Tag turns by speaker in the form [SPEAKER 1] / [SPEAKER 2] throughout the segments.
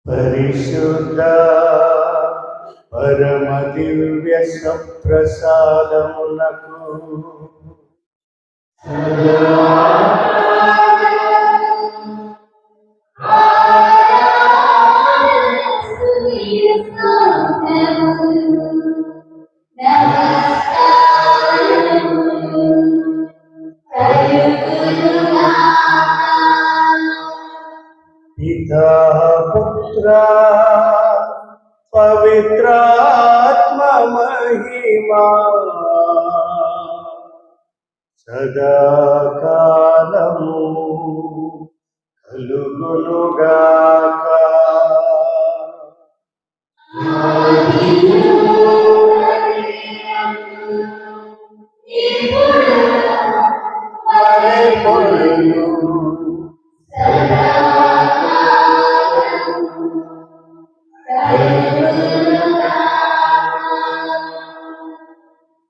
[SPEAKER 1] పరిశుద్ధ పరమ దివ్య సప్రసాదమునకు పితా పుత్ర పవిత్రాత్మ మహిమా సదాకాలము కలుగునుగాక.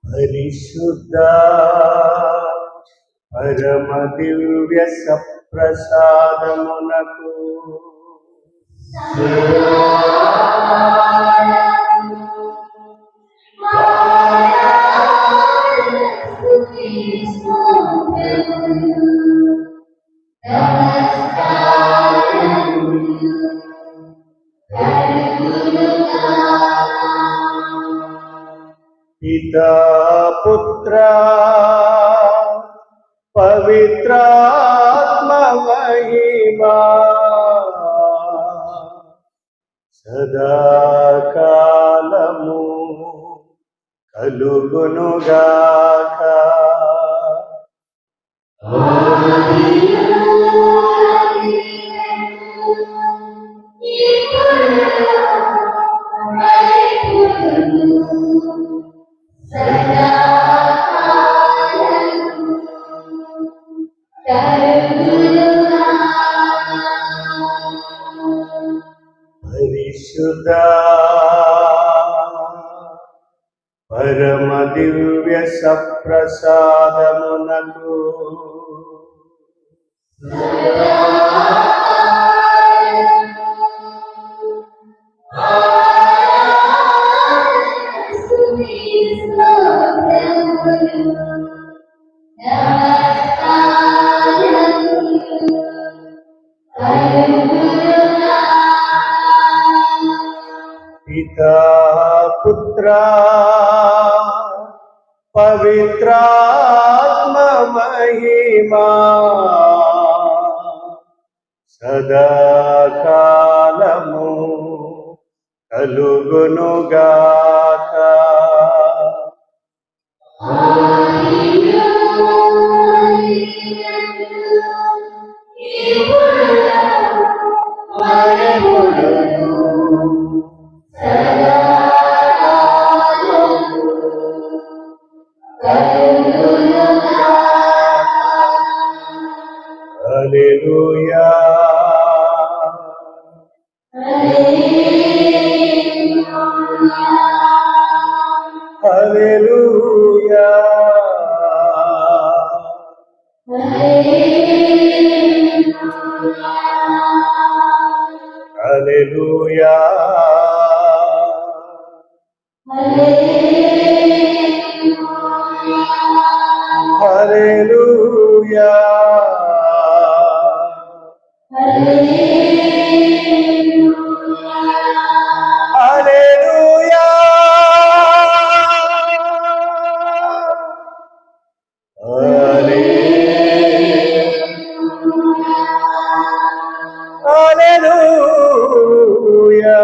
[SPEAKER 1] పరిశుద్ధ పరమ దివ్య సప్రసాదమునకు పితా పుత్ర పవిత్రాత్మ మహిమా సదాకాలము కలుగునుగాక. పరిశుద్ధ పరమ దివ్య సప్రసాదమునకు పితా పుత్ర పవిత్రాత్మ మహిమా సదాకాలము కలుగునుగాక. హల్లెలూయా హల్లెలూయా హల్లెలూయా హల్లెలూయా హల్లెలూయా హల్లెలూయా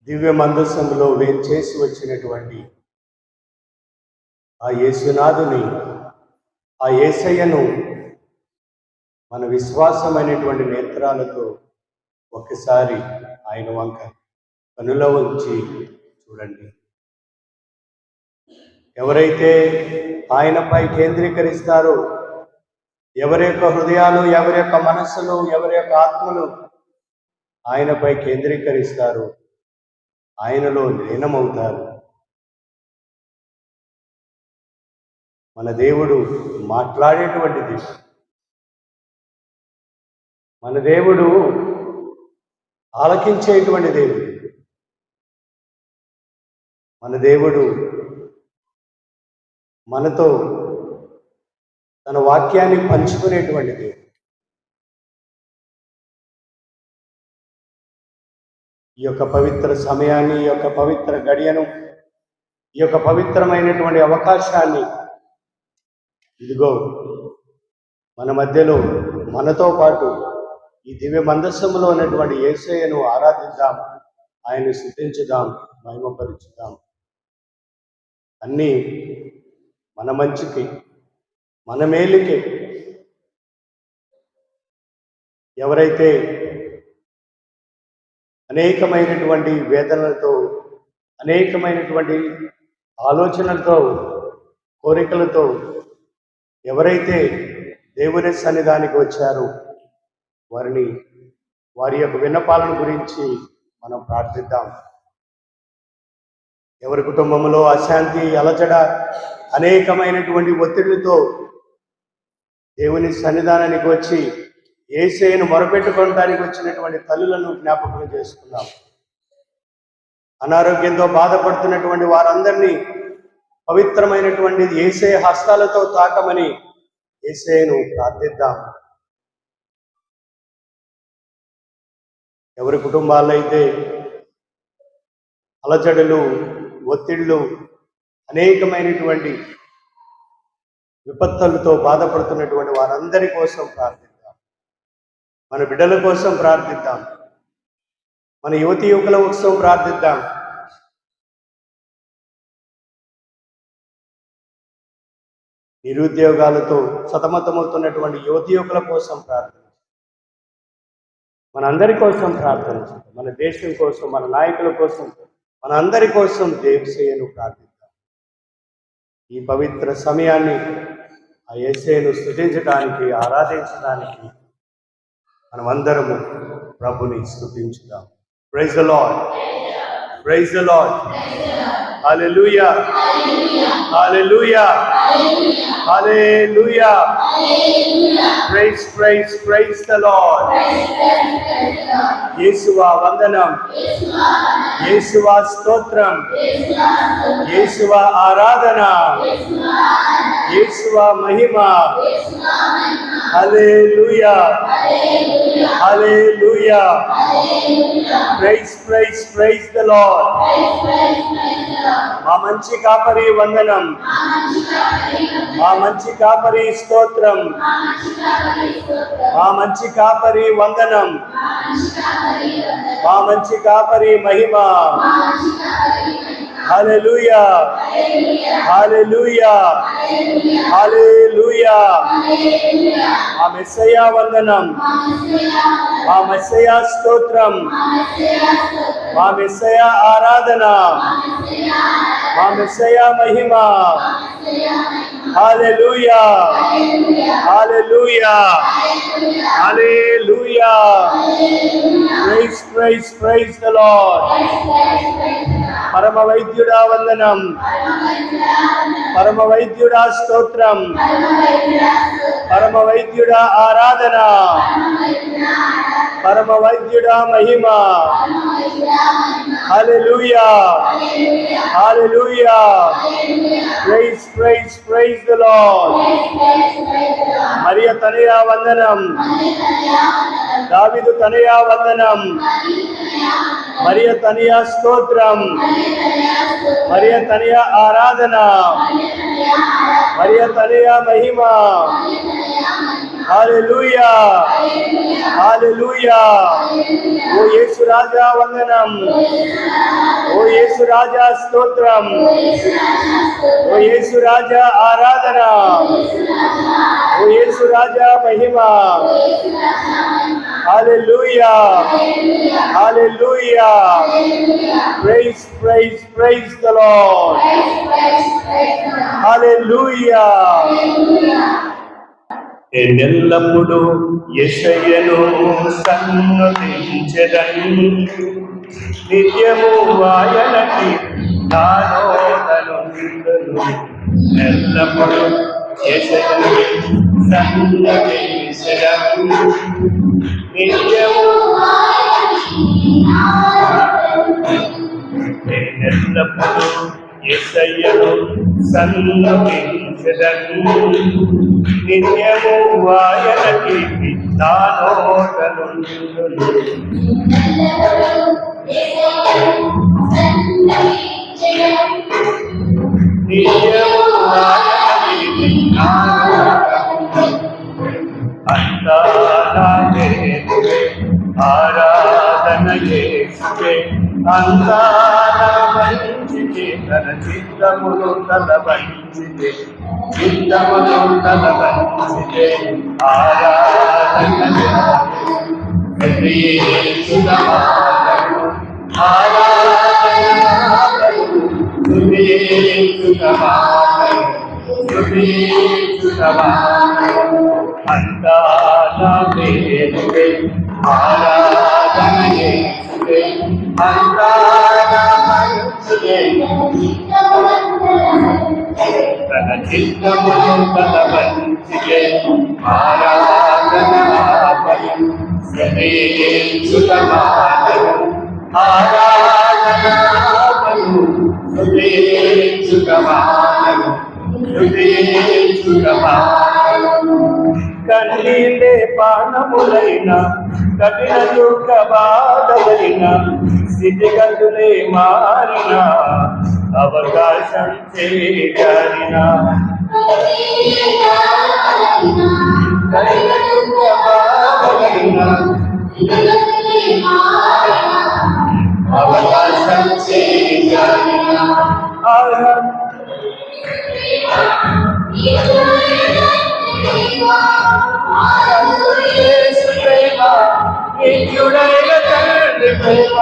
[SPEAKER 1] దివ్య మందసంలో వేంచేసి వచ్చినటువంటి ఆ యేసునాథుని, ఆ యేసయ్యను మన విశ్వాసమైనటువంటి నేత్రాలతో ఒక్కసారి ఆయన వంక కనులో ఉంచి చూడండి. ఎవరైతే ఆయనపై కేంద్రీకరిస్తారో, ఎవరి యొక్క హృదయాలు, ఎవరి యొక్క మనస్సులు, ఎవరి యొక్క ఆత్మలు ఆయనపై కేంద్రీకరిస్తారో ఆయనలో లీనమవుతారు. మన దేవుడు మాట్లాడేటువంటి దేవుడు. మన దేవుడు ఆలకించేటువంటి దేవుడు. మన దేవుడు మనతో తన వాక్యాన్ని పంచుకునేటువంటి దేవుడు. ఈ యొక్క పవిత్ర సమయాన్ని, ఈ యొక్క పవిత్ర గడియను, ఈ యొక్క పవిత్రమైనటువంటి అవకాశాన్ని ఇదిగో మన మధ్యలో మనతో పాటు ఈ దివ్య మందస్సములో ఉన్నటువంటి యేసయ్యను ఆరాధిద్దాం, ఆయన్ని స్తుతించుదాం, మహిమపరుచుదాం. అన్నీ మన మంచికి, మన మేలుకి. ఎవరైతే అనేకమైనటువంటి వేదనలతో, అనేకమైనటువంటి ఆలోచనలతో, కోరికలతో ఎవరైతే దేవుని సన్నిధానికి వచ్చారో వారి యొక్క విన్నపాలను గురించి మనం ప్రార్థిద్దాం. ఎవరి కుటుంబంలో అశాంతి, అలజడ, అనేకమైనటువంటి ఒత్తిళ్లతో దేవుని సన్నిధానానికి వచ్చి యేసయ్యను మొరపెట్టుకోవడానికి వచ్చినటువంటి తల్లులను జ్ఞాపకం చేసుకున్నాం. అనారోగ్యంతో బాధపడుతున్నటువంటి వారందరినీ పవిత్రమైనటువంటి యేసయ్య హస్తాలతో తాకమని యేసయ్యను ప్రార్థిద్దాం. ఎవరి కుటుంబాల్లో అయితే అలజడులు, ఒత్తిళ్లు, అనేకమైనటువంటి విపత్తులతో బాధపడుతున్నటువంటి వారందరి కోసం ప్రార్థిద్దాం. మన బిడ్డల కోసం ప్రార్థిద్దాం. మన యువతి యువకుల కోసం ప్రార్థిద్దాం. నిరుద్యోగాలతో సతమతమవుతున్నటువంటి యువతి యువకుల కోసం ప్రార్థించాం. మనందరి కోసం ప్రార్థించాం. మన దేశం కోసం, మన నాయకుల కోసం, మన అందరి కోసం యేసయ్యను ప్రార్థిద్దాం. ఈ పవిత్ర సమయాన్ని ఆ యేసయ్యను స్తుతించడానికి, ఆరాధించడానికి మనమందరము ప్రభుని స్తుతించుదాం. Praise the Lord, praise the Lord, hallelujah, hallelujah, hallelujah, praise praise praise the Lord. యేసువా వందనం, యేసువా స్తోత్రం, యేసువా ఆరాధన, యేసువా మహిమ. Hallelujah, hallelujah, praise praise praise the Lord. మా మంచి కాపరి వందనం, మా మంచి కాపరి స్తోత్రం, మా మంచి కాపరి వందనం, మా మంచి కాపరి మహిమ. హల్లెలూయా, హల్లెలూయా, హల్లెలూయా. మా మెస్సయ్య వందనం, మా మెస్సయ్య స్తోత్రం, మా మెస్సయ్య ఆరాధన, మా మెస్సయ్య మహిమ. Hallelujah, hallelujah, hallelujah. Praise praise praise the Lord. పరమ వైద్యుడా వందనం, పరమ వైద్యుడా స్తోత్రం, పరమ వైద్యుడా ఆరాధన, పరమ వైద్యుడా మహిమ. Hallelujah, hallelujah, praise praise praise the Lord. మరియ తనయ వందనం, దావీదు తనయ వందనం, మరియ తనయ స్తోత్రం, మరియ తనయ ఆరాధన, మరియ తనయ మహిమ. హల్లెలూయా, హల్లెలూయా. ఓ యేసు రాజా వందనం, ఓ యేసు రాజా స్తోత్రం, ఓ యేసు రాజా ఆరాధన, ఓ యేసు రాజా మహిమ. Hallelujah, hallelujah. Praise praise praise the Lord. Hallelujah. ఎల్లప్పుడూ యేసయ్యను సన్నుతించెదను, నిత్యము ఆయనకి నా నోటనుండును. ఎల్లప్పుడూ యేసయ్యను సన్నుతించెదను, నిత్యము ఎల్లప్పుడూ యేసయ్యను సన్నుతించెదను, నిత్యము ఆయనకి నా నోటనుండును. నిత్యము ఆయనకి నా నోటనుండును. అంతా నా దేవుడే, ఆరాధన యేసుకే. అంతా నా మంచికే, తన చిత్తమును తన మంచికే, చిత్తమును తన మంచికే. ఆరాధన యేసునామము, ఆరాధన యేసునామము. అంతా నా దేవుడే, ఆరాధన యేసుకే. అంతా నా మంచికే, తన చిత్తమును తన మంచికే. ఆరాధన యేసునామము, ఆరాధన కన్నీళ్ళే పానములైన, కఠిన దుఃఖ బాధలైన, స్థితిగతులే మారిన, అవకాశం చేకరిన. కఠిన దుఃఖ బాధలైన, అవకాశం చేకరిన. నిత్యుడైన తండ్రి ప్రేమ,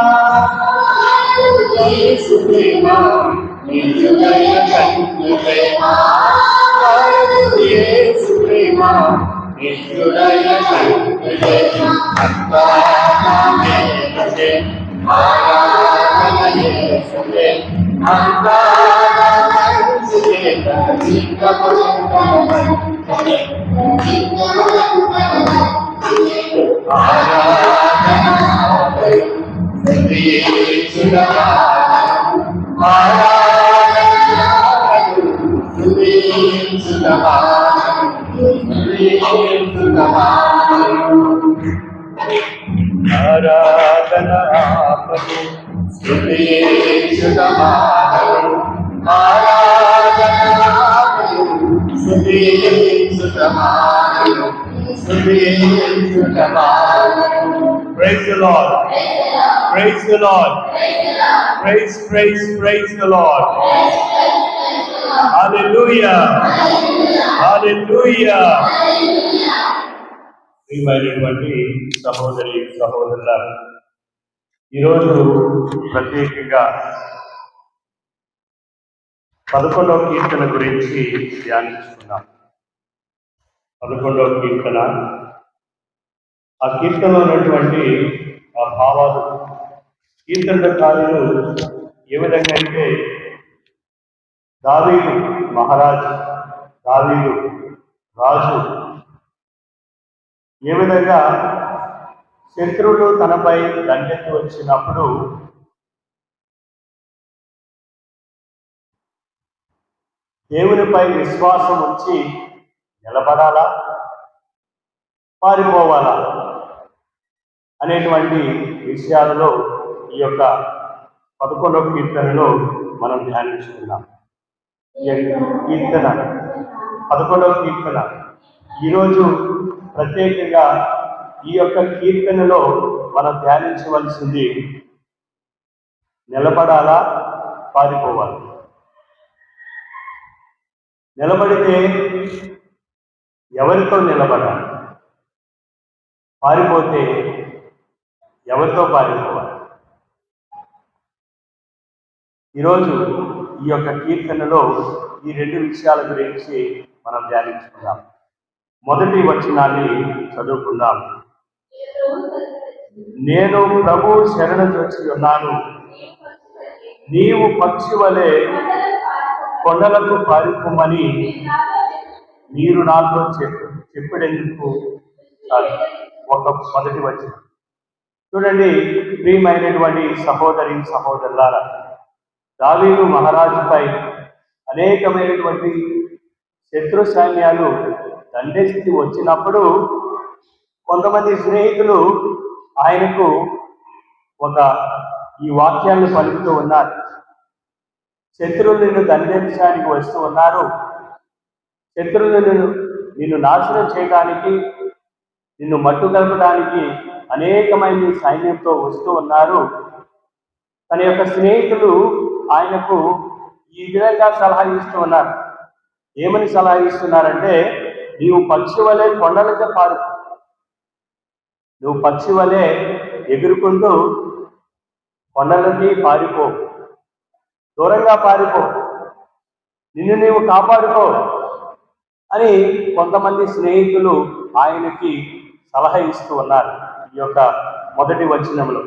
[SPEAKER 1] యేసు ప్రేమ, నిత్యుడైన తండ్రి ప్రేమ, యేసు ప్రేమ, నిత్యుడైన తండ్రి ప్రేమ. అంతా నా దేవుడే, ఆరాధన యేసుకే. అంతా నా మంచికే, తన చిత్తమును తన మంచికే. ఆరాధన యేసునామము, ఆరాధన యేసునామము, ఆరాధన ఆపదు యేసునామము, ఆరాధన ఆపదు యేసునామము. Praise the Lord. Praise the Lord. Praise, praise, praise the Lord. Hallelujah. Hallelujah. ప్రియమైనటువంటి సహోదరి సహోదరులారా, ఈరోజు ప్రత్యేకంగా 11వ కీర్తన గురించి ధ్యానించుకున్నాం. 11వ కీర్తన, ఆ కీర్తనలో ఉన్నటువంటి ఆ భావాలు, కీర్తనకారులు ఏ విధంగా అయితే దావీదు మహారాజు, దావీదు రాజు ఏ విధంగా శత్రువులు తనపై దండెత్తి వచ్చినప్పుడు దేవునిపై విశ్వాసం ఉంచి నిలబడాలా, పారిపోవాలా అనేటువంటి విషయాలలో ఈ యొక్క 11వ కీర్తనలో మనం ధ్యానించుకున్నాం. ఈ కీర్తన 11వ కీర్తన ఈరోజు ప్రత్యేకంగా ఈ యొక్క కీర్తనలో మనం ధ్యానించవలసింది నిలబడాలా, పారిపోవాలి. నిలబడితే ఎవరితో నిలబడాలి, పారిపోతే ఎవరితో పారిపోవాలి. ఈరోజు ఈ యొక్క కీర్తనలో ఈ రెండు విషయాల గురించి మనం ధ్యానించుకుందాం. మొదటి వచనాన్ని చదువుకుందాం. నేను ప్రభు శరణుజొచ్చి ఉన్నాను, నీవు పక్షి వలె కొండలకు పారిపోమని మీరు నాతో చెప్పేందుకు ఒక మొదటి వచనం. చూడండి ప్రియమైనటువంటి సహోదరి సహోదరులారా, దావీదు మహారాజుపై అనేకమైనటువంటి శత్రు సైన్యాలు దండెత్తి వచ్చినప్పుడు కొంతమంది స్నేహితులు ఆయనకు ఈ వాక్యాన్ని పలుకుతూ ఉన్నారు. శత్రువులు నిన్ను దండెత్తడానికి వస్తూ ఉన్నారు, శత్రువులు నిన్ను నాశనం చేయడానికి, నిన్ను మట్టు కలపడానికి అనేకమంది సైన్యంతో వస్తూ ఉన్నారు. తన యొక్క స్నేహితులు ఆయనకు ఈ విధంగా సలహా ఇస్తూ ఉన్నారు. ఏమని సలహా ఇస్తున్నారంటే, నీవు పక్షి వలె కొండలకి పారిపో, నువ్వు పక్షి వలె ఎగురుకుంటూ కొండలకి పారిపో, దూరంగా పారిపో, నిన్ను నీవు కాపాడుకో అని కొంతమంది స్నేహితులు ఆయనకి సలహా ఇస్తూ ఉన్నారు ఈ యొక్క మొదటి వచనంలో.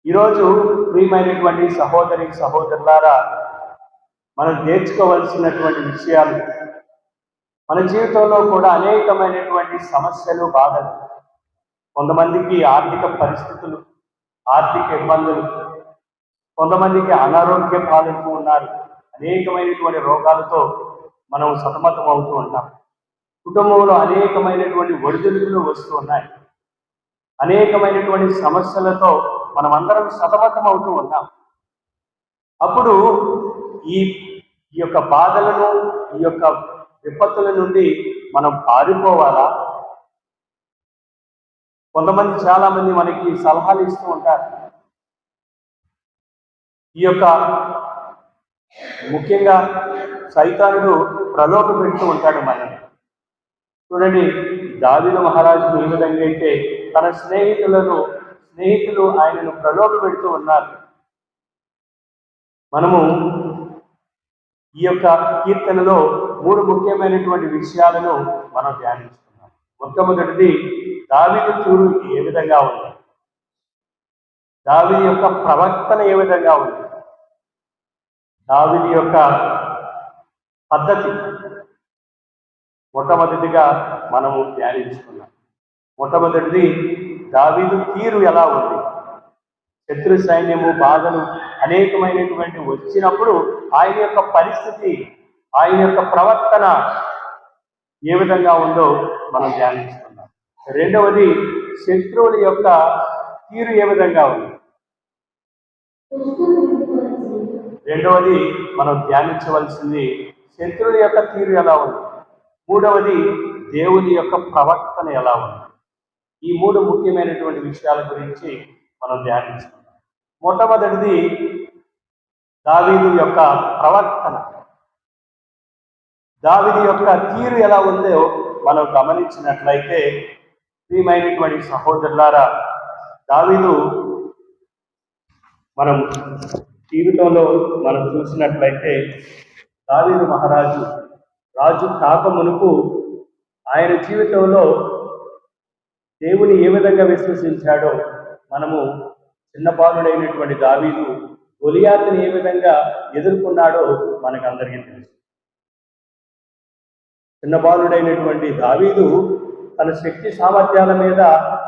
[SPEAKER 1] ఈరోజు ప్రియమైనటువంటి సహోదరి సహోదరులారా, మనం నేర్చుకోవలసినటువంటి విషయాలు, మన జీవితంలో కూడా అనేకమైనటువంటి సమస్యలు, బాధలు, కొంతమందికి ఆర్థిక పరిస్థితులు, ఆర్థిక ఇబ్బందులు, కొంతమందికి అనారోగ్య పాలవుతూ ఉన్నారు, అనేకమైనటువంటి రోగాలతో మనం సతమతం అవుతూ ఉంటాం. కుటుంబంలో అనేకమైనటువంటి ఒడిదుడుకులు వస్తూ ఉన్నాయి, అనేకమైనటువంటి సమస్యలతో మనం అందరం సతమతం అవుతూ ఉన్నాం. అప్పుడు ఈ యొక్క బాధలను, ఈ యొక్క విపత్తుల నుండి మనం పారిపోవాలా? కొంతమంది చాలా మంది మనకి సలహాలు ఇస్తూ ఉంటారు. ఈ యొక్క ముఖ్యంగా సైతానుడు ప్రలోభ పెడుతూ ఉంటాడు మనల్ని. చూడండి, దావీదు మహారాజు ఏ విధంగా అయితే తన స్నేహితులు ఆయనను ప్రలోభ పెడుతూ ఉన్నారు. మనము ఈ యొక్క కీర్తనలో 3 ముఖ్యమైనటువంటి విషయాలను మనం ధ్యానించుకున్నాం. మొట్టమొదటిది, దావీదు తీరు ఏ విధంగా ఉంది, దావీదు యొక్క ప్రవర్తన ఏ విధంగా ఉంది, దావీదు యొక్క పద్ధతి మొట్టమొదటిగా మనము ధ్యానించుకున్నాం. మొట్టమొదటిది, దావీదు తీరు ఎలా ఉంది. శత్రు సైన్యము, బాధలు అనేకమైనటువంటి వచ్చినప్పుడు ఆయన యొక్క పరిస్థితి, ఆయన యొక్క ప్రవర్తన ఏ విధంగా ఉందో మనం ధ్యానించుకున్నాం. రెండవది, శత్రువుల యొక్క తీరు ఏ విధంగా ఉంది. రెండవది మనం ధ్యానించవలసింది శత్రువుల యొక్క తీరు ఎలా ఉంది. మూడవది, దేవుని యొక్క ప్రవర్తన ఎలా ఉంది. ఈ 3 ముఖ్యమైనటువంటి విషయాల గురించి మనం ధ్యానించుకున్నాం. మొట్టమొదటిది, దావీదు యొక్క ప్రవర్తన, దావీదు యొక్క తీరు ఎలా ఉందో మనం గమనించినట్లయితే, ప్రియమైనటువంటి సహోదరులారా, దావీదు మనం జీవితంలో మనం చూసినట్లయితే, దావీదు మహారాజు రాజు కాక మునుపు ఆయన జీవితంలో దేవుని ఏ విధంగా విశ్వసించాడో మనము, చిన్నబాలుడైనటువంటి దావీదు గొలియాతుని ఏ విధంగా ఎదుర్కొన్నాడో మనకందరికీ తెలుసు. చిన్నబాలుడైనటువంటి దావీదు తన శక్తి సామర్థ్యాల మీద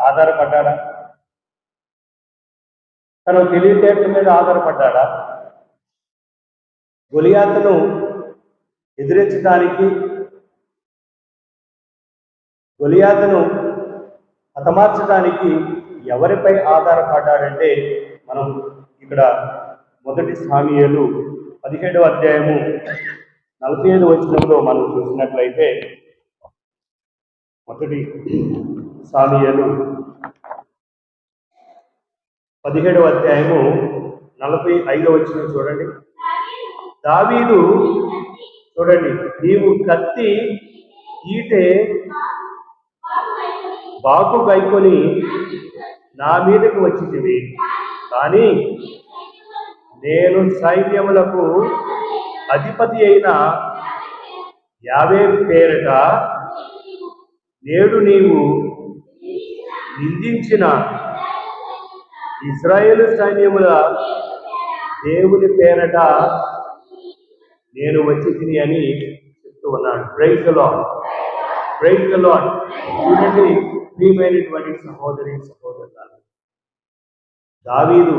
[SPEAKER 1] ఆధారపడ్డాడా, తన తెలివితేటల మీద ఆధారపడ్డాడా? గొలియాతును ఎదిరించడానికి, గొలియాతును హతమార్చడానికి ఎవరిపై ఆధారపడ్డాడంటే, మనం ఇక్కడ మొదటి సాముయేలు 17వ అధ్యాయము 45వ వచనంలో మనం చూసినట్లయితే, మొదటి సాముయేలు 17వ అధ్యాయము 45వ వచనం చూడండి. దావీదు చూడండి, నీవు కత్తి ఈటె బాకు గైకొని నా మీదకు వచ్చితివి, కానీ నేను సైన్యములకు అధిపతి అయిన యావే పేరట నేడు నీవు నిందించిన ఇశ్రాయేలు సైన్యముల దేవుని పేరట నేను వచ్చి తిని అని చెప్తూ ఉన్నాడు. Praise the Lord, praise the Lord. చూడండి ప్రియమైనటువంటి సహోదరి సహోదరులారా, దావీదు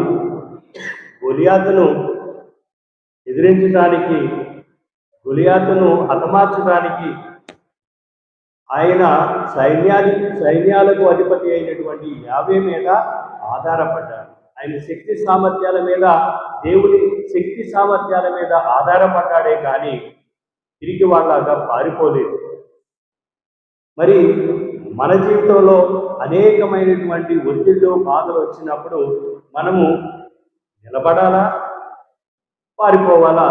[SPEAKER 1] గొలియాతును ఎదిరించడానికి, గొలియాతును హతమార్చడానికి ఆయన సైన్యాలకు అధిపతి అయినటువంటి యావే మీద ఆధారపడ్డాడు. ఆయన శక్తి సామర్థ్యాల మీద, దేవుని శక్తి సామర్థ్యాల మీద ఆధారపడ్డాడే కానీ తిరిగి వాళ్ళగా పారిపోలేదు. మరి మన జీవితంలో అనేకమైనటువంటి ఒత్తిళ్ళు బాధలు వచ్చినప్పుడు మనము నిలబడాలా, పారిపోవాలా,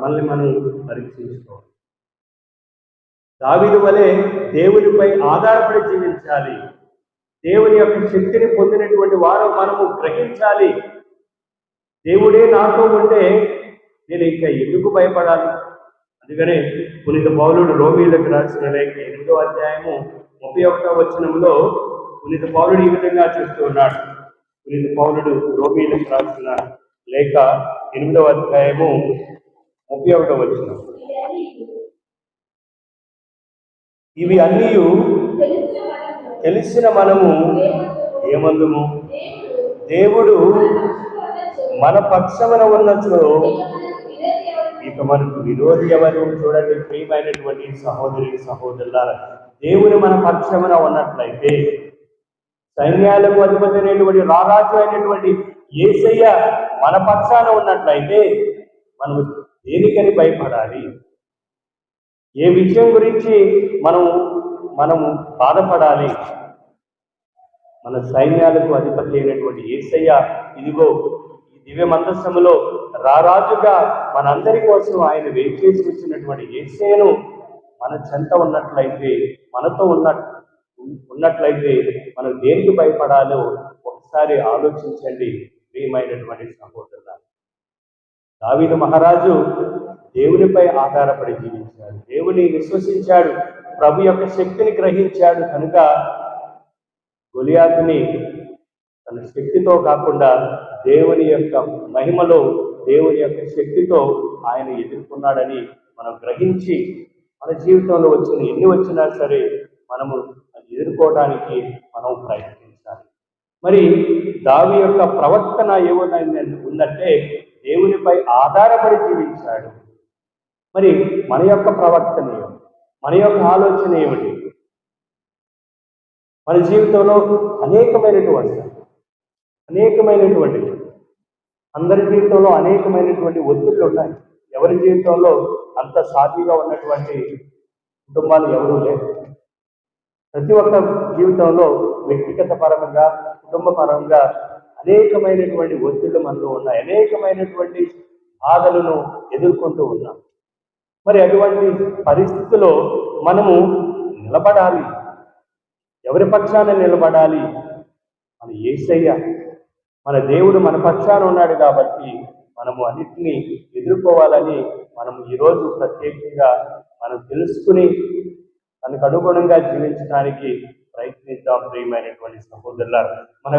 [SPEAKER 1] మనల్ని మనం పరీక్షించుకోవాలి. దావీదు వలె దేవునిపై ఆధారపడి జీవించాలి. దేవుని యొక్క శక్తిని పొందినటువంటి వారు మనము గ్రహించాలి. దేవుడే నాతో ఉంటే నేను ఇంకా ఎందుకు భయపడాలి? అందుకనే పునీత పౌలుడు రోమీయులకు రాసిన లేఖ 8వ అధ్యాయము 31వ వచనంలో పునీత పౌలుడు ఈ విధంగా చెప్తూ ఉన్నాడు. పునీత పౌలుడు రోమీయులకు రాసిన లేఖ 8వ అధ్యాయము 31వ వచనం, ఇవి అన్నీ తెలిసిన మనము ఏమందుము, దేవుడు మన పక్షమున ఉన్నచో ఇక మనకు విరోధి ఎవరు? చూడండి ప్రియమైనటువంటి సహోదరి సహోదరులారా, దేవుని మన పక్షమున ఉన్నట్లయితే, సైన్యాలకు అధిపతి అయినటువంటి రారాజు అయినటువంటి యేసయ్య మన పక్షాన ఉన్నట్లయితే మనము దేనికని భయపడాలి? ఏ విషయం గురించి మనము బాధపడాలి? మన సైన్యాలకు అధిపతి అయినటువంటి యేసయ్య ఇదిగో ఈ దివ్య మందస్సములో రారాజుగా మనందరి కోసం ఆయన వేచేసి వచ్చినటువంటి యేసయ్యను మన చెంత ఉన్నట్లయితే, మనతో ఉన్నట్లయితే మనం దేనికి భయపడాలో ఒకసారి ఆలోచించండి ప్రియమైనటువంటి సహోదరులారా. దావీదు మహారాజు దేవునిపై ఆధారపడి జీవించాడు, దేవుని విశ్వసించాడు, ప్రభు యొక్క శక్తిని గ్రహించాడు. కనుక గొలియాతుని తన శక్తితో కాకుండా దేవుని యొక్క మహిమలో, దేవుని యొక్క శక్తితో ఆయన ఎదుర్కొన్నాడని మనం గ్రహించి మన జీవితంలో ఎన్ని వచ్చినా సరే మనము ఎదుర్కోవడానికి మనం ప్రయత్నించాలి. మరి దావీ యొక్క ప్రవర్తన ఉందంటే దేవునిపై ఆధారపడి జీవించాడు. మరి మన యొక్క ప్రవర్తన ఏమిటి? మన యొక్క ఆలోచన ఏమిటి? మన జీవితంలో అనేకమైనటువంటి అందరి జీవితంలో అనేకమైనటువంటి ఒత్తిళ్ళు ఉన్నాయి. ఎవరి జీవితంలో అంత సాధ్యంగా ఉన్నటువంటి కుటుంబాలు ఎవరూ లేరు. ప్రతి ఒక్క జీవితంలో వ్యక్తిగత పరంగా, కుటుంబ పరంగా అనేకమైనటువంటి ఒత్తిళ్ళు మనలో ఉన్నాయి, అనేకమైనటువంటి బాధలను ఎదుర్కొంటూ ఉన్నాం. మరి అటువంటి పరిస్థితిలో మనము నిలబడాలి. ఎవరి పక్షాన నిలబడాలి? మన యేసయ్య, మన దేవుడు మన పక్షాన ఉన్నాడు కాబట్టి మనము అన్నిటినీ ఎదుర్కోవాలని మనం ఈరోజు ప్రత్యేకంగా మనం తెలుసుకుని తనకు అనుగుణంగా జీవించడానికి ప్రయత్నిద్దాం. ప్రియమైనటువంటి సహోదరులారా, మన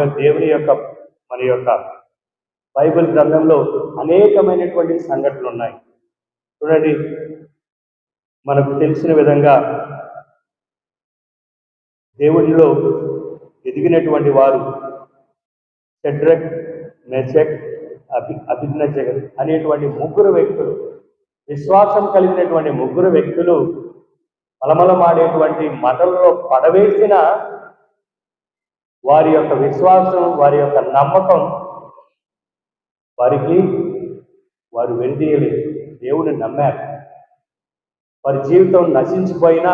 [SPEAKER 1] యొక్క బైబిల్ గ్రంథంలో అనేకమైనటువంటి సంఘటనలు ఉన్నాయి. చూడండి, మనకు తెలిసిన విధంగా దేవునిలో ఎదిగినటువంటి వారు షడ్రక్, మెషక్, అబేద్నెగో అనేటువంటి ముగ్గురు వ్యక్తులు, విశ్వాసం కలిగినటువంటి ముగ్గురు వ్యక్తులు మలమలమాడేటువంటి మంటలలో పడవేసిన వారి యొక్క విశ్వాసం, వారి యొక్క నమ్మకం వారు వెనుదీయలేదు. దేవుని నమ్మారు. వారి జీవితం నశించిపోయినా,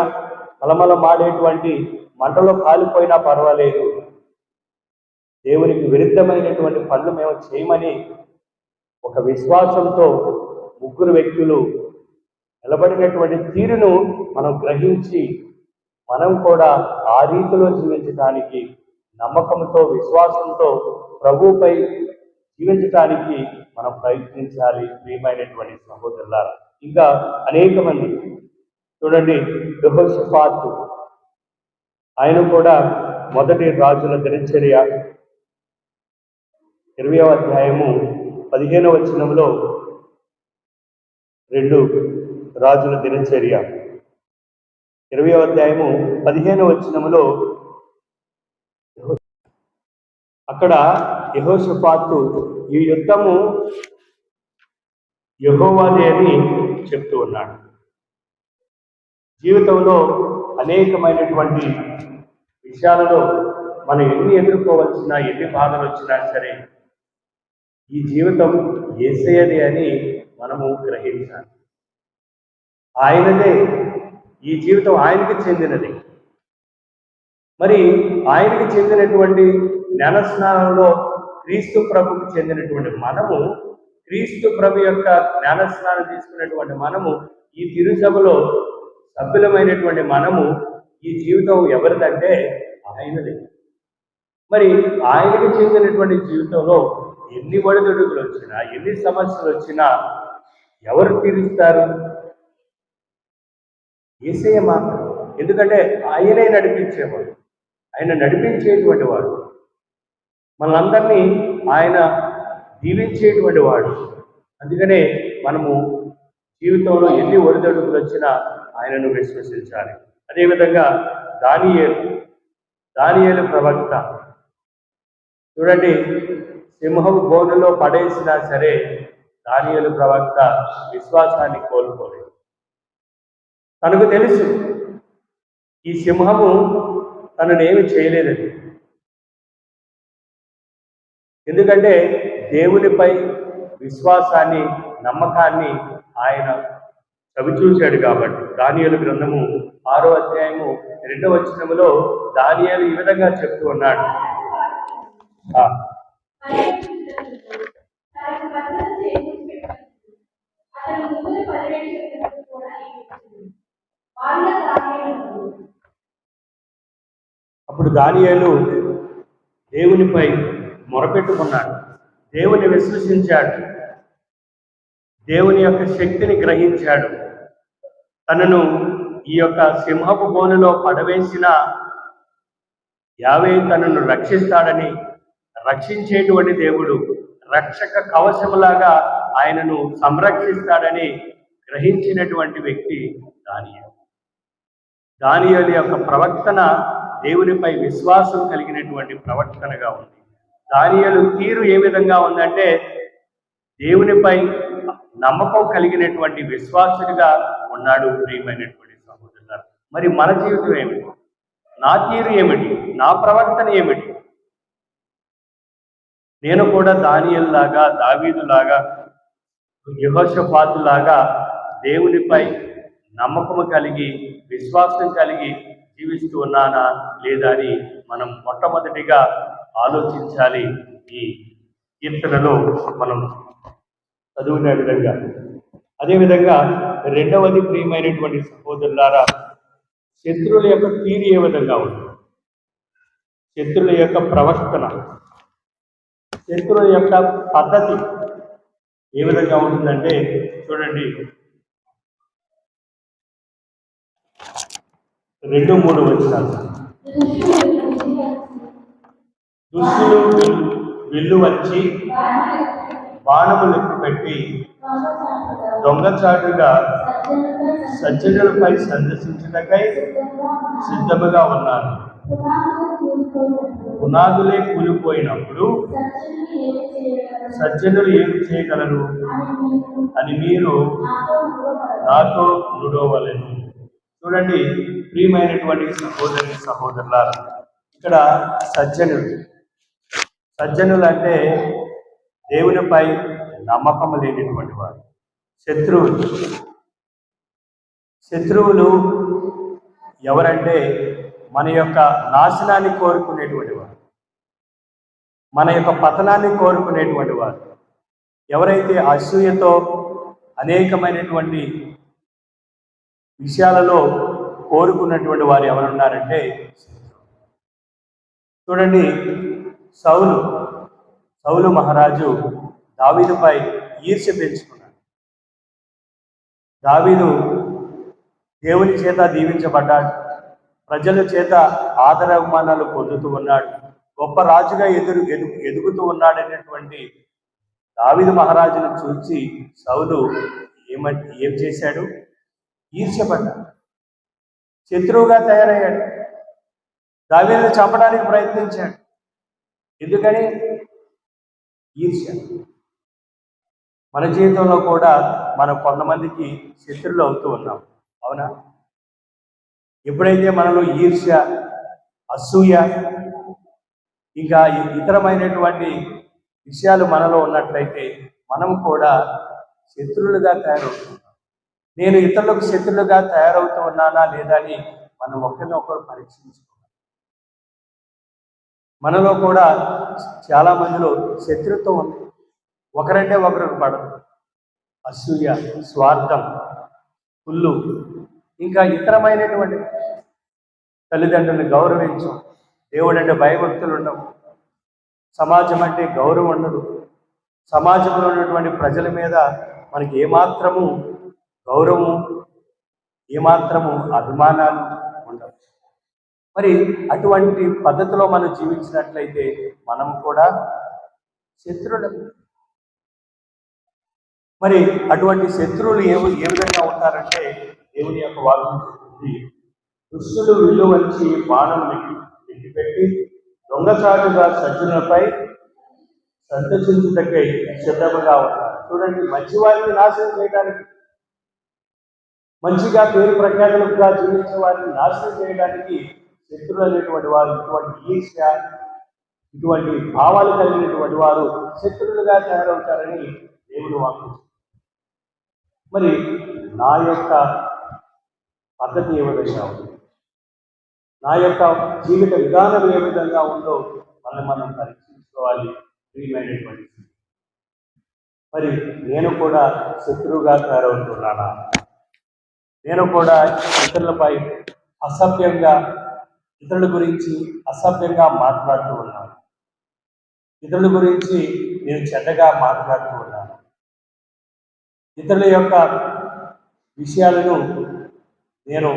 [SPEAKER 1] మలమలమాడేటువంటి మంటలో కాలిపోయినా పర్వాలేదు, దేవునికి విరుద్ధమైనటువంటి పనులు మేము చేయమని ఒక విశ్వాసంతో ముగ్గురు వ్యక్తులు నిలబడినటువంటి తీరును మనం గ్రహించి మనం కూడా ఆ రీతిలో జీవించడానికి, నమ్మకంతో విశ్వాసంతో ప్రభువుపై జీవించడానికి మనం ప్రయత్నించాలి ప్రియమైనటువంటి సహోదరులారా. ఇంకా అనేక మంది చూడండి, యెహోషాపాతు ఆయన కూడా మొదటి రాజుల దినచర్య 20వ అధ్యాయము 15వ వచనంలో, 2 రాజుల దినచర్య 20వ అధ్యాయము 15వ వచనంలో అక్కడ యెహోషాపాతు ఈ యుద్ధము యెహోవాదే అని చెప్తూ ఉన్నాడు. జీవితంలో అనేకమైనటువంటి విషయాలలో మనం ఎన్ని ఎదుర్కోవలసినా, ఎన్ని బాధలు వచ్చినా సరే ఈ జీవితం యేసయ్యదే అని మనము గ్రహించాలి. ఆయనదే, ఈ జీవితం ఆయనకి చెందినది. మరి ఆయనకి చెందినటువంటి జ్ఞానస్నానంలో క్రీస్తు ప్రభుకి చెందినటువంటి మనము, క్రీస్తు ప్రభు యొక్క జ్ఞానస్నానం తీసుకున్నటువంటి మనము, ఈ తిరుసభలో సభ్యులమైనటువంటి మనము, ఈ జీవితం ఎవరిదంటే ఆయనది. మరి ఆయనకి చెందినటువంటి జీవితంలో ఎన్ని ఒడిదుడుకులు వచ్చినా, ఎన్ని సమస్యలు వచ్చినా ఎవరు తీరుస్తారు? యేసయ్య మాత్రం. ఎందుకంటే ఆయనే నడిపించేవాడు, ఆయన నడిపించేటువంటి వాడు, మనందరినీ ఆయన దీవించేటువంటి వాడు. అందుకనే మనము జీవితంలో ఎన్ని ఒడిదుడుకులు వచ్చినా ఆయనను విశ్వసించాలి. అదేవిధంగా దానియేలు ప్రవక్త చూడండి, సింహం బోనులో పడేసినా సరే దానియేలు ప్రవక్త విశ్వాసాన్ని కోల్పోలేదు. తనకు తెలుసు ఈ సింహము తననేమి చేయలేదని. ఎందుకంటే దేవునిపై విశ్వాసాన్ని, నమ్మకాన్ని ఆయన చవిచూశాడు కాబట్టి. దానియేలు గ్రంథము 6వ అధ్యాయము 2వ వచనములో దానియేలు ఈ విధంగా చెప్తూ ఉన్నాడు. అప్పుడు దానియేలు దేవునిపై మొరపెట్టుకున్నాడు, దేవుని విశ్వసించాడు, దేవుని యొక్క శక్తిని గ్రహించాడు. తనను ఈ యొక్క సింహపు బోనులో పడవేసిన యావే తనను రక్షిస్తాడని, రక్షించేటువంటి దేవుడు, రక్షక కవచములాగా ఆయనను సంరక్షిస్తాడని గ్రహించినటువంటి వ్యక్తి దానియేలు. దానియేలు యొక్క ప్రవర్తన దేవునిపై విశ్వాసం కలిగినటువంటి ప్రవర్తనగా ఉంది. దానియేలు తీరు ఏ విధంగా ఉందంటే దేవునిపై నమ్మకం కలిగినటువంటి విశ్వాసుడిగా ఉన్నాడు. ప్రియమైనటువంటి సహోదరులారా, మరి మన జీవితం ఏమిటి? నా తీరు ఏమిటి? నా ప్రవర్తన ఏమిటి? నేను కూడా దానియేలులాగా, దావీదులాగా, యెహోషాపాతులాగా దేవునిపై నమ్మకము కలిగి, విశ్వాసం కలిగి జీవిస్తూ ఉన్నానా లేదా అని మనం మొట్టమొదటిగా ఆలోచించాలి. ఈ కీర్తనలో మనం చదువుకునే విధంగా. అదేవిధంగా రెండవది ప్రియమైనటువంటి సహోదరులారా, శత్రువుల యొక్క తీరు ఏ విధంగా ఉంది? శత్రువుల యొక్క ప్రవర్తన, శత్రువుల యొక్క పద్ధతి ఏ విధంగా ఉంటుందంటే చూడండి, 2-3 వచనాలు. దుష్టులు విల్లు వచ్చి బాణములు పెట్టి దొంగచాటుగా సజ్జనులపై సందర్శించుటకై సిద్ధముగా ఉన్నారు. పునాదులే కూలిపోయినప్పుడు సజ్జనులు ఏమి చేయగలరు అని మీరు నాతో నుడవలెను. చూడండి ప్రియమైనటువంటి సహోదరులారా, ఇక్కడ సజ్జనులు అంటే దేవునిపై నమ్మకం లేనటువంటి వారు. శత్రువులు ఎవరంటే మన యొక్క నాశనాన్ని కోరుకునేటువంటి వారు, మన యొక్క పతనాన్ని కోరుకునేటువంటి వారు, ఎవరైతే అసూయతో అనేకమైనటువంటి విషయాలలో కోరుకున్నటువంటి వారు ఎవరున్నారంటే, చూడండి, సౌలు మహారాజు దావీదుపై ఈర్ష్య పెంచుకున్నాడు. దావీదు దేవుని చేత దీవించబడ్డాడు, ప్రజల చేత ఆదరాభిమానాలు పొందుతూ ఉన్నాడు, గొప్ప రాజుగా ఎదుగుతూ ఉన్నాడనేటువంటి దావీదు మహారాజును చూసి సౌలు ఏం చేశాడు? ఈర్ష్యపడ్డాడు, శత్రువుగా తయారయ్యాడు, దావీదును చంపడానికి ప్రయత్నించాడు. ఎందుకని? ఈర్ష్య. మన జీవితంలో కూడా మనం కొంతమందికి శత్రువులు అవుతూ ఉన్నాం, అవునా? ఎప్పుడైతే మనలో ఈర్ష్య, అసూయ, ఇంకా ఇతరమైనటువంటి విషయాలు మనలో ఉన్నట్లయితే మనం కూడా శత్రువులుగా తయారవుతున్నాం. నేను ఇతరులకు శత్రువులుగా తయారవుతూ ఉన్నానా లేదా అని మనం ఒకరినొకరు పరీక్షించుకోవాలి. మనలో కూడా చాలా మందిలో శత్రుత్వం ఉంది, ఒకరంటే ఒకరికి పడదు, అసూయ, స్వార్థం, కుళ్ళు, ఇంకా ఇతరమైనటువంటి తల్లిదండ్రులను గౌరవించం, దేవుడు అంటే భయభక్తులు ఉండవు, సమాజం అంటే గౌరవం ఉండదు, సమాజంలో ఉన్నటువంటి ప్రజల మీద మనకి ఏమాత్రము గౌరవము, ఏమాత్రము అభిమానాలు ఉండవు. మరి అటువంటి పద్ధతిలో మనం జీవించినట్లయితే మనం కూడా శత్రువులు. మరి అటువంటి శత్రువులు ఏ విధంగా ఉంటారంటే, దేవుని యొక్క వాక్యం చెప్తుంది, దుష్టులు విల్లు వంచి బాణం పెట్టి దొంగచాటుగా సజ్జనులపై సంతోషించుటకై సిద్ధముగా ఉన్నారు. చూడండి, మంచి వారిని నాశనం చేయడానికి, మంచిగా పేరు ప్రఖ్యాతులుగా జీవించే వారిని నాశనం చేయడానికి శత్రువులు అనేటువంటి వారు, ఇటువంటి ఈర్ష్య, ఇటువంటి భావాలు కలిగినటువంటి వారు శత్రువులుగా తయారవుతారని దేవుడు వాక్యం. మరి నా యొక్క పద్ధతి ఏ విధంగా ఉంది, నా యొక్క జీవిత విధానం ఏ విధంగా ఉందో మనం పరీక్షించుకోవాలి. ప్రియమైనటువంటి, మరి నేను కూడా శత్రువుగా తయారవుతున్నానా? నేను కూడా ఇతరులపై అసభ్యంగా, ఇతరుల గురించి అసభ్యంగా మాట్లాడుతూ ఉన్నాను, ఇతరుల గురించి నేను చెడ్డగా మాట్లాడుతూ ఉన్నాను, ఇతరుల యొక్క విషయాలను నేను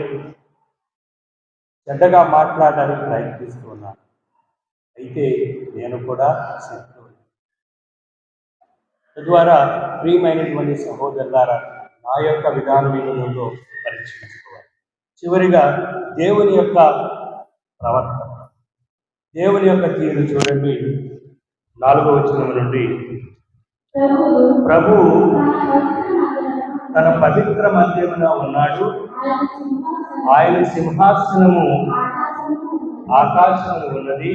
[SPEAKER 1] చెడ్డగా మాట్లాడడానికి ప్రయత్నిస్తూ ఉన్నాను. అయితే నేను కూడా శత్రువు. తద్వారా ప్రియమైనటువంటి సహోదరులారా, నా యొక్క విధానం ఏదో పరీక్షించుకోవాలి. చివరిగా దేవుని యొక్క ప్రవర్తన, దేవుని యొక్క తీరు చూడండి. 4వ వచనం నుండి, ప్రభువు తన పవిత్ర మధ్యమున ఉన్నాడు, ఆయన సింహాసనము ఆకాశము ఉన్నది,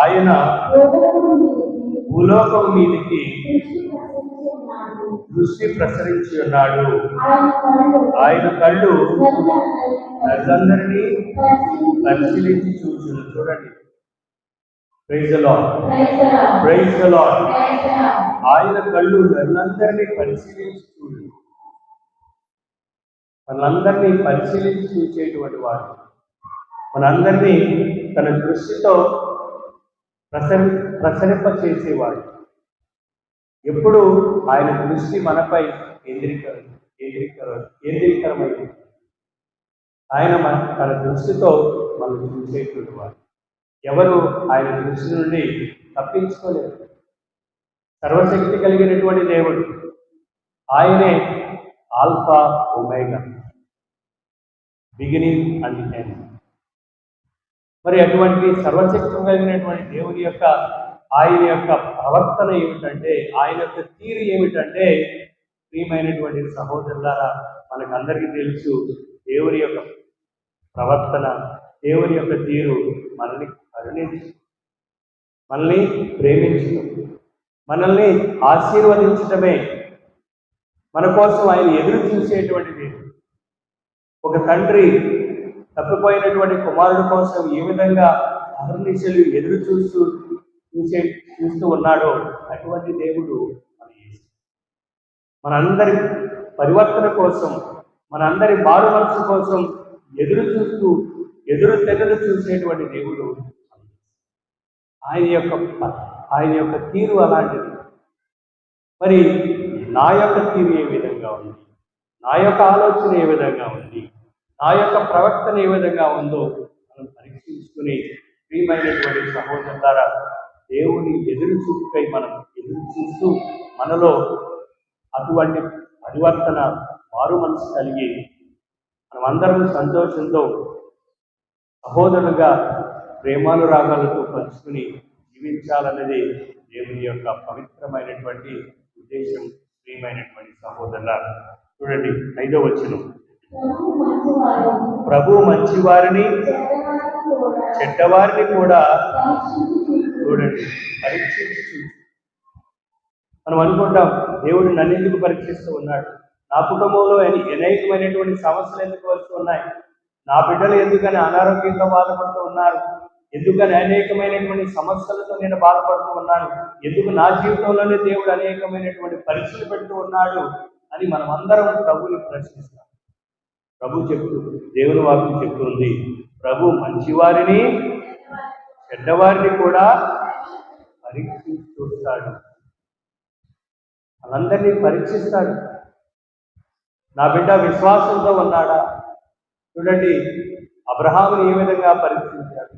[SPEAKER 1] ఆయన భూలోకం మీదికి దృష్టి ప్రసరించి ఉన్నాడు, ఆయన కళ్ళు ప్రజలందరినీ పరిశీలించి చూచును. చూడండి, praise the Lord, praise the Lord. ఆయన కళ్ళు నన్నందరినీ పరిశీలించి చూడు, మనందరినీ పరిశీలించి చూసేటువంటి వాడు, మనందరినీ తన దృష్టితో ప్రసరింప చేసేవాడు. ఎప్పుడు ఆయన దృష్టి మనపై కేంద్రీకరమైంది. ఆయన తన దృష్టితో మనం చూసేటువంటి వాడు. ఎవరు ఆయన దృష్టి నుండి తప్పించుకోలేరు. సర్వశక్తి కలిగినటువంటి దేవుడు, ఆయనే alpha omega, beginning and end. మరి అటువంటి సర్వశక్తి కలిగినటువంటి దేవుని యొక్క ఆయన యొక్క ప్రవర్తన ఏమిటంటే, ఆయన యొక్క తీరు ఏమిటంటే, ప్రియమైనటువంటి సహోదరులారా, మనకందరికీ తెలుసు దేవుని యొక్క ప్రవర్తన, దేవుని యొక్క తీరు మనల్ని కరుణించు, మనల్ని ప్రేమించడం, మనల్ని ఆశీర్వదించటమే. మన కోసం ఆయన ఎదురు చూసేటువంటి దేవుడు. ఒక తండ్రి తప్పిపోయినటువంటి కుమారుడు కోసం ఏ విధంగా అహర్నిశలు ఎదురు చూస్తూ ఉన్నాడో అటువంటి దేవుడు మన యేసు. మనందరి పరివర్తన కోసం, మనందరి మారు మనసు కోసం ఎదురు తెగలు చూసేటువంటి దేవుడు ఆయన యొక్క తీరు అలాంటిది. మరి నా యొక్క తీరు ఏ విధంగా ఉంది, నా యొక్క ఆలోచన ఏ విధంగా ఉంది, నా యొక్క ప్రవర్తన ఏ విధంగా ఉందో మనం పరీక్షించుకుని ప్రియమైనటువంటి సహోదరులారా, దేవుని ఎదురు చూపుకై మనం ఎదురు చూస్తూ మనలో అటువంటి పరివర్తన మారు మనసు కలిగి మనమందరం సంతోషంతో సహోదరులుగా ప్రేమానురాగాలతో పంచుకుని జీవించాలన్నది దేవుని యొక్క పవిత్రమైనటువంటి ఉద్దేశం. ప్రియమైనటువంటి సహోదరుల, చూడండి 5వ వచనం, ప్రభు మంచివారిని చెడ్డవారిని కూడా చూడండి పరీక్షించి. మనం అనుకుంటాం దేవుడు నన్ను ఎందుకు పరీక్షిస్తూ ఉన్నాడు, నా కుటుంబంలో అనేకమైనటువంటి సమస్యలు ఎందుకు వస్తూ ఉన్నాయి, నా బిడ్డలు ఎందుకని అనారోగ్యంగా బాధపడుతూ ఉన్నారు, ఎందుకని అనేకమైనటువంటి సమస్యలతో నేను బాధపడుతూ ఉన్నాను, ఎందుకు నా జీవితంలోనే దేవుడు అనేకమైనటువంటి పరీక్షలు పెడుతూ ఉన్నాడు అని మనం అందరం ప్రభుని ప్రశ్నిస్తాం. ప్రభు దేవుని వాక్యం చెప్తుంది, ప్రభు మంచివారిని చెడ్డవారిని కూడా పరీక్షించి చూస్తాడు. వాళ్ళందరినీ పరీక్షిస్తాడు. నా బిడ్డ విశ్వాసంతో ఉన్నాడా? చూడండి, అబ్రహాముని ఏ విధంగా పరీక్షించాడు.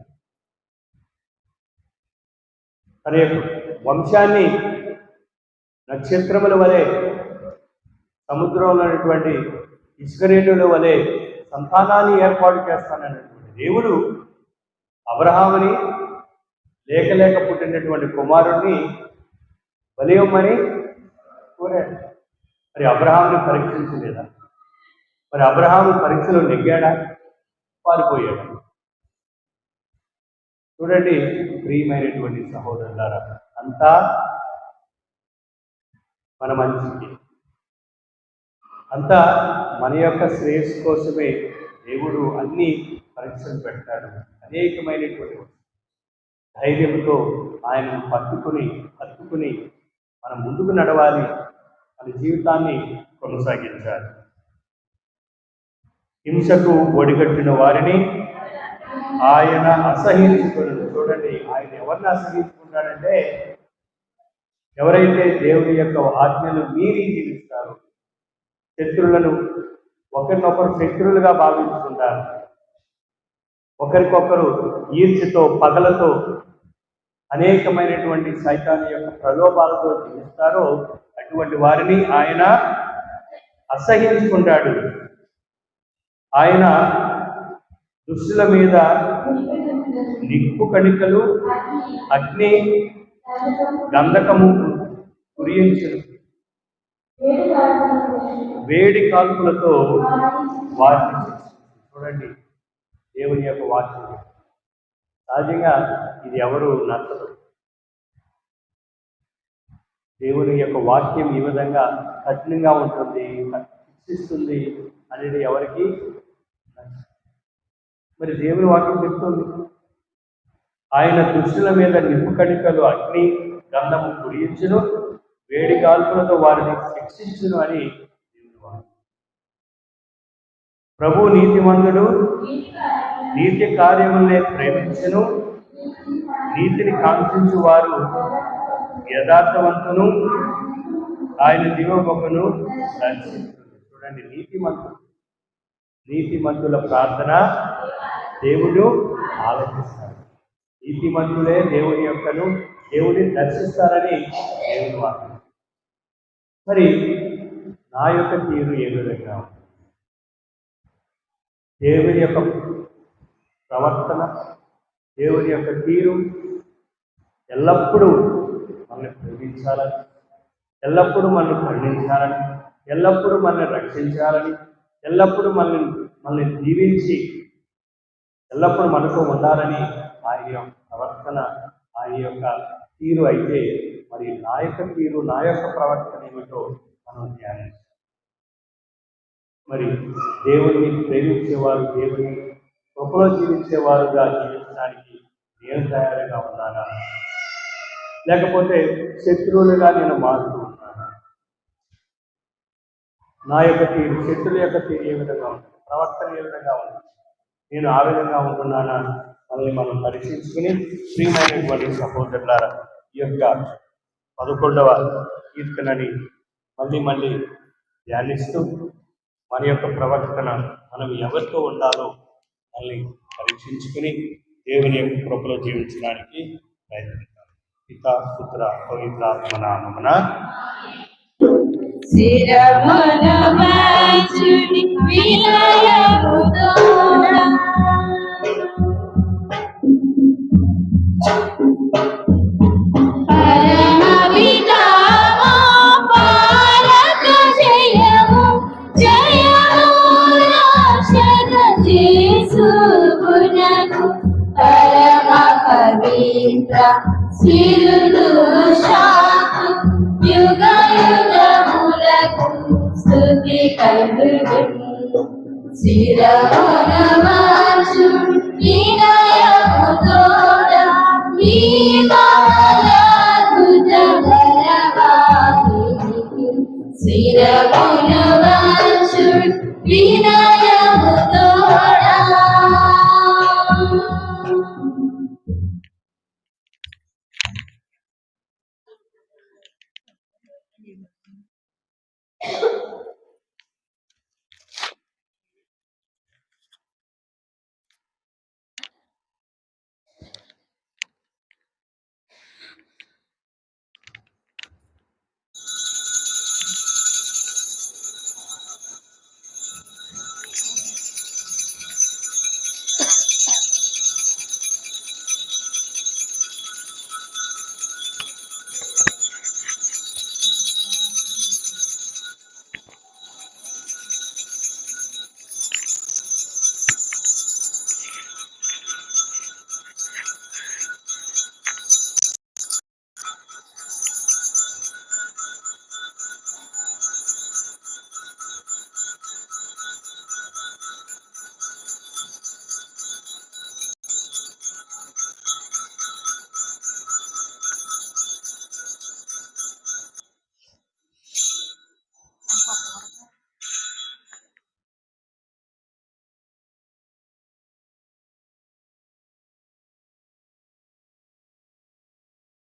[SPEAKER 1] తన యొక్క వంశాన్ని నక్షత్రముల వలె, సముద్రంలో ఉన్నటువంటి ఇసుకరేణుల వలె సంతానాన్ని ఏర్పాటు చేస్తానన్నటువంటి దేవుడు అబ్రహాముని లేక పుట్టినటువంటి కుమారుణ్ణి బలియమ్మని కోరాడు. మరి అబ్రహాముని పరీక్షించలేదా? మరి అబ్రహాము పరీక్షలో నెగ్గాడా? పారిపోయాడు. చూడండి ప్రియమైనటువంటి సహోదరులారా, అంతా మన మంచికి, అంతా మన యొక్క శ్రేయస్సు కోసమే దేవుడు అన్ని పరీక్షలు పెడతాడు. అనేకమైనటువంటి ధైర్యంతో ఆయనను హత్తుకుని మనం ముందుకు నడవాలి, మన జీవితాన్ని కొనసాగించాలి. హింసకు ఒడిగట్టిన వారిని ఆయన అసహించుకున్నాడు. చూడండి, ఆయన ఎవరిని అసహించుకుంటాడంటే, ఎవరైతే దేవుని యొక్క ఆజ్ఞలు మీరి జీవిస్తారో, శత్రువులను ఒకరినొకరు శత్రువులుగా భావించుకుంటారు, ఒకరికొకరు ఈర్ష్యతో పగలతో అనేకమైనటువంటి సైతాను యొక్క ప్రలోభాలతో జీవిస్తారో అటువంటి వారిని ఆయన అసహించుకుంటాడు. ఆయన దుష్టుల మీద నిప్పు కణికలు, అగ్ని గంధకము కురియించును, వేడి కాల్పులతో వారిని. చూడండి, దేవుని యొక్క వాక్యం సహజంగా ఇది ఎవరు నచ్చదు. దేవుని యొక్క వాక్యం ఈ విధంగా కఠినంగా ఉంటుంది, శిక్షిస్తుంది అనేది ఎవరికి నచ్చదు. మరి దేవుని వాక్యం చెప్తుంది, ఆయన దుష్టుల మీద నిప్పు కణికలు, అగ్ని గంధము కురియించును, వేడి కాల్పులతో వారిని శిక్షించును అని దేవుని వాక్యం. ప్రభు నీతిమంతుడు, నీతి కార్యములనే ప్రేమించును, నీతిని కాంక్షించు వారు యథార్థవంతును, ఆయన దివముఖను దర్శించును. చూడండి, నీతిమంతుల ప్రార్థన దేవుడు ఆలకిస్తాడు. నీతిమంతులే దేవుని దర్శిస్తారని దేవుని వాక్యం. మరి నా యొక్క తీరు ఏ విధంగా ఉంది? దేవుని యొక్క ప్రవర్తన, దేవుని యొక్క తీరు ఎల్లప్పుడూ మనల్ని ప్రేమించాలని, ఎల్లప్పుడూ మనల్ని ఖండించాలని, ఎల్లప్పుడూ మనల్ని రక్షించాలని, ఎల్లప్పుడూ మనల్ని దీవించి ఎల్లప్పుడూ మనతో ఉండాలని ఆయన యొక్క ప్రవర్తన, ఆయన యొక్క తీరు అయితే, మరి నా యొక్క తీరు, నా యొక్క ప్రవర్తన ఏమిటో మనం ధ్యానించాలి. మరి దేవుని ప్రేమించేవారు, దేవుని కృపలో జీవించేవారుగా జీవించడానికి నేను తయారుగా ఉన్నానా, లేకపోతే శత్రువులుగా నేను మారుతూ ఉన్నానా? నా యొక్క తీరు, శత్రువుల యొక్క తీరు ఏ విధంగా ఉంది, ప్రవర్తన ఏ విధంగా ఉంది, నేను ఆ విధంగా ఉంటున్నానా అని మనం పరీక్షించుకుని, ప్రియమైనటువంటి సహోదరులారా, ఈ యొక్క 11వ కీర్తనని మళ్ళీ ధ్యానిస్తూ మన యొక్క ప్రవర్తన మనం ఎవరితో ఉండాలో మళ్ళీ పరీక్షించుకుని దేవుని యొక్క కృపలో జీవించడానికి ప్రయత్నిద్దాం. పితా పుత్ర పవిత్రాత్మ నామమున
[SPEAKER 2] సిరులు శాంతి యుగ యుగములకు స్తుతి కలుగును. శిరమున మార్చు వినయముతోడ మీ